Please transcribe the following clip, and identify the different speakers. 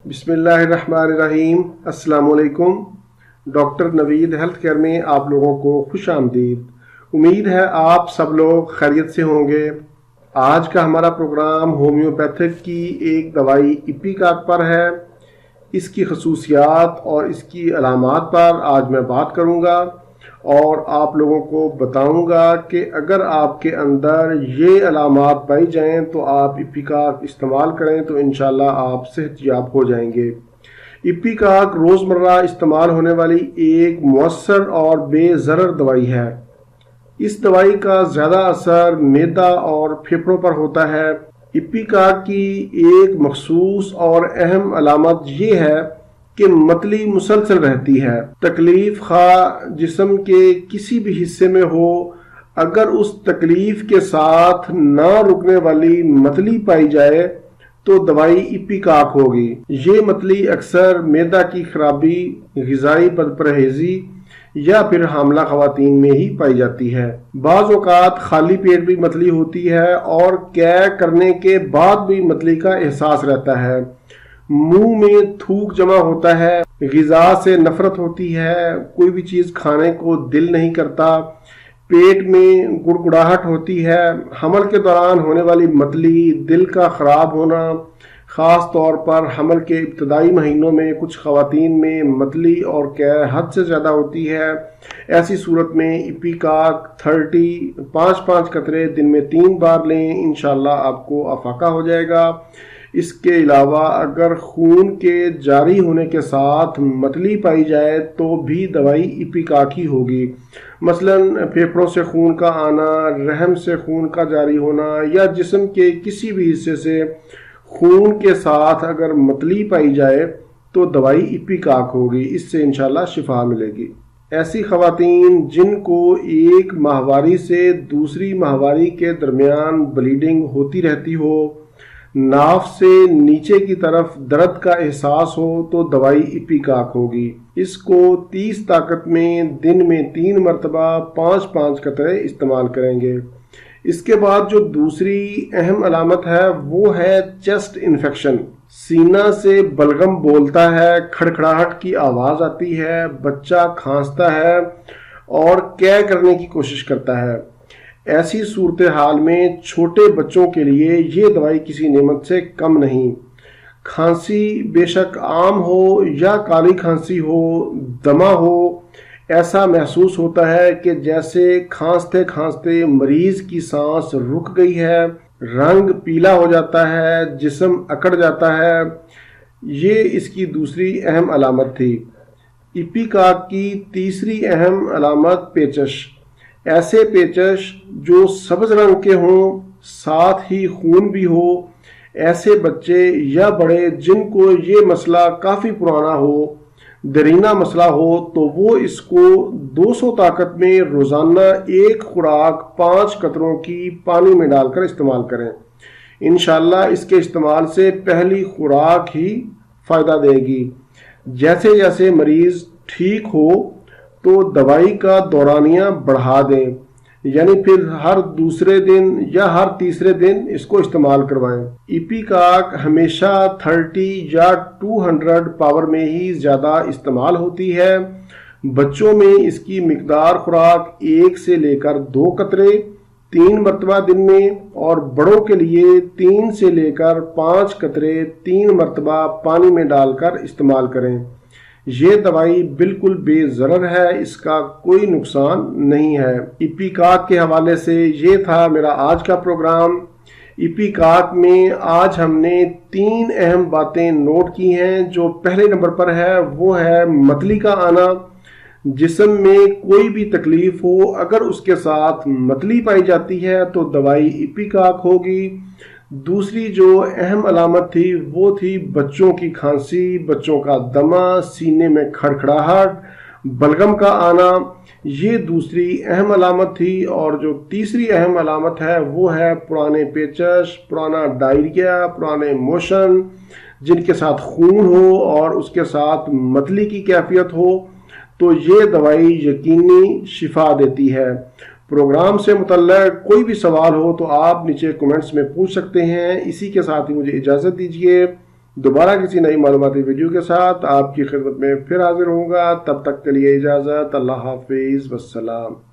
Speaker 1: بسم اللہ الرحمن الرحیم۔ السلام علیکم۔ ڈاکٹر نوید ہیلتھ کیئر میں آپ لوگوں کو خوش آمدید۔ امید ہے آپ سب لوگ خیریت سے ہوں گے۔ آج کا ہمارا پروگرام ہومیوپیتھک کی ایک دوائی ایپیکاک پر ہے۔ اس کی خصوصیات اور اس کی علامات پر آج میں بات کروں گا اور آپ لوگوں کو بتاؤں گا کہ اگر آپ کے اندر یہ علامات پائی جائیں تو آپ ایپیکاک استعمال کریں تو انشاءاللہ آپ صحت یاب ہو جائیں گے۔ ایپیکاک روزمرہ استعمال ہونے والی ایک مؤثر اور بے ضرر دوائی ہے۔ اس دوائی کا زیادہ اثر معدہ اور پھیپھڑوں پر ہوتا ہے۔ ایپیکاک کی ایک مخصوص اور اہم علامت یہ ہے کہ متلی مسلسل رہتی ہے۔ تکلیف خواہ جسم کے کسی بھی حصے میں ہو، اگر اس تکلیف کے ساتھ نہ رکنے والی متلی پائی جائے تو دوائی ایپیکاک ہوگی۔ یہ متلی اکثر معدہ کی خرابی، غذائی بدپرہیزی یا پھر حاملہ خواتین میں ہی پائی جاتی ہے۔ بعض اوقات خالی پیٹ بھی متلی ہوتی ہے اور قے کرنے کے بعد بھی متلی کا احساس رہتا ہے۔ منہ میں تھوک جمع ہوتا ہے، غذا سے نفرت ہوتی ہے، کوئی بھی چیز کھانے کو دل نہیں کرتا، پیٹ میں گڑگڑاہٹ ہوتی ہے۔ حمل کے دوران ہونے والی متلی، دل کا خراب ہونا، خاص طور پر حمل کے ابتدائی مہینوں میں کچھ خواتین میں متلی اور قے حد سے زیادہ ہوتی ہے۔ ایسی صورت میں ایپیکاک 5 قطرے دن میں 3 بار لیں، انشاءاللہ آپ کو افاقہ ہو جائے گا۔ اس کے علاوہ اگر خون کے جاری ہونے کے ساتھ متلی پائی جائے تو بھی دوائی ایپیکاک ہی ہوگی۔ مثلاً پھیپھڑوں سے خون کا آنا، رحم سے خون کا جاری ہونا یا جسم کے کسی بھی حصے سے خون کے ساتھ اگر متلی پائی جائے تو دوائی ایپیکاک ہوگی۔ اس سے انشاءاللہ شفا ملے گی۔ ایسی خواتین جن کو ایک ماہواری سے دوسری ماہواری کے درمیان بلیڈنگ ہوتی رہتی ہو، ناف سے نیچے کی طرف درد کا احساس ہو تو دوائی ایپیکاک ہوگی۔ اس کو 30 طاقت میں دن میں 3 مرتبہ 5 قطرے استعمال کریں گے۔ اس کے بعد جو دوسری اہم علامت ہے وہ ہے چیسٹ انفیکشن۔ سینہ سے بلغم بولتا ہے، کھڑکھڑاہٹ کی آواز آتی ہے، بچہ کھانستا ہے اور قے کرنے کی کوشش کرتا ہے۔ ایسی صورتحال میں چھوٹے بچوں کے لیے یہ دوائی کسی نعمت سے کم نہیں۔ کھانسی بے شک عام ہو یا کالی کھانسی ہو، دمہ ہو، ایسا محسوس ہوتا ہے کہ جیسے کھانستے کھانستے مریض کی سانس رک گئی ہے، رنگ پیلا ہو جاتا ہے، جسم اکڑ جاتا ہے۔ یہ اس کی دوسری اہم علامت تھی۔ ایپیکاک کی تیسری اہم علامت پیچش۔ ایسے پیچش جو سبز رنگ کے ہوں، ساتھ ہی خون بھی ہو، ایسے بچے یا بڑے جن کو یہ مسئلہ کافی پرانا ہو، دیرینہ مسئلہ ہو، تو وہ اس کو 200 طاقت میں روزانہ ایک خوراک 5 قطروں کی پانی میں ڈال کر استعمال کریں۔ انشاءاللہ اس کے استعمال سے پہلی خوراک ہی فائدہ دے گی۔ جیسے جیسے مریض ٹھیک ہو تو دوائی کا دورانیہ بڑھا دیں، یعنی پھر ہر دوسرے دن یا ہر تیسرے دن اس کو استعمال کروائیں۔ ایپیکاک ہمیشہ 30 یا 200 پاور میں ہی زیادہ استعمال ہوتی ہے۔ بچوں میں اس کی مقدار خوراک 1 سے لے کر 2 قطرے 3 مرتبہ دن میں، اور بڑوں کے لیے 3 سے لے کر 5 قطرے 3 مرتبہ پانی میں ڈال کر استعمال کریں۔ یہ دوائی بالکل بے ضرر ہے، اس کا کوئی نقصان نہیں ہے۔ ایپیکاک کے حوالے سے یہ تھا میرا آج کا پروگرام۔ ایپیکاک میں آج ہم نے 3 اہم باتیں نوٹ کی ہیں۔ جو پہلے نمبر پر ہے وہ ہے متلی کا آنا۔ جسم میں کوئی بھی تکلیف ہو، اگر اس کے ساتھ متلی پائی جاتی ہے تو دوائی ایپیکاک ہوگی۔ دوسری جو اہم علامت تھی وہ تھی بچوں کی کھانسی، بچوں کا دمہ، سینے میں کھڑکھڑاہٹ، بلغم کا آنا، یہ دوسری اہم علامت تھی۔ اور جو تیسری اہم علامت ہے وہ ہے پرانے پیچش، پرانا ڈائریا، پرانے موشن جن کے ساتھ خون ہو اور اس کے ساتھ متلی کی کیفیت ہو، تو یہ دوائی یقینی شفا دیتی ہے۔ پروگرام سے متعلق کوئی بھی سوال ہو تو آپ نیچے کمنٹس میں پوچھ سکتے ہیں۔ اسی کے ساتھ ہی مجھے اجازت دیجیے۔ دوبارہ کسی نئی معلوماتی ویڈیو کے ساتھ آپ کی خدمت میں پھر حاضر ہوں گا. تب تک کے لیے اجازت. اللہ حافظ. والسلام.